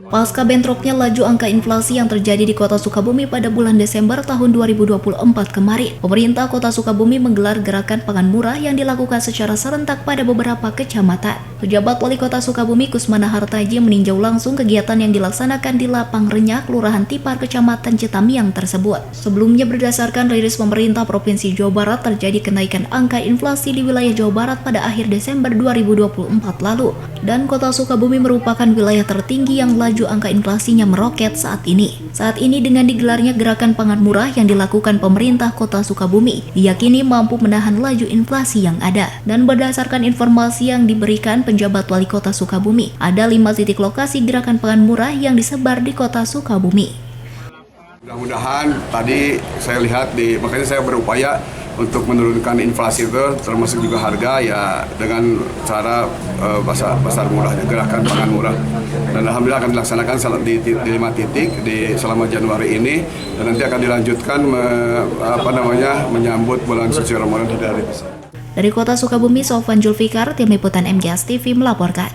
Pasca bentroknya laju angka inflasi yang terjadi di Kota Sukabumi pada bulan Desember tahun 2024 kemarin, pemerintah Kota Sukabumi menggelar gerakan pangan murah yang dilakukan secara serentak pada beberapa kecamatan. Pejabat Wali Kota Sukabumi Kusmana Hartaji meninjau langsung kegiatan yang dilaksanakan di Lapang Renyah, Kelurahan Tipar, Kecamatan Citamiang tersebut. Sebelumnya berdasarkan rilis pemerintah Provinsi Jawa Barat terjadi kenaikan angka inflasi di wilayah Jawa Barat pada akhir Desember 2024 lalu, dan Kota Sukabumi merupakan wilayah tertinggi yang laju angka inflasinya meroket saat ini. Saat ini dengan digelarnya gerakan pangan murah yang dilakukan pemerintah Kota Sukabumi, diyakini mampu menahan laju inflasi yang ada. Dan berdasarkan informasi yang diberikan penjabat Wali Kota Sukabumi, ada 5 titik lokasi gerakan pangan murah yang disebar di Kota Sukabumi. Mudah-mudahan tadi saya lihat makanya saya berupaya untuk menurunkan inflasi itu, termasuk juga harga ya dengan cara pasar murah, gerakan pangan murah. Dan alhamdulillah akan dilaksanakan di 5 titik selama Januari ini, dan nanti akan dilanjutkan menyambut bulan suci Ramadan di hari besar. Dari Kota Sukabumi, Sofwan Julfikar, Tim Liputan MGS TV melaporkan.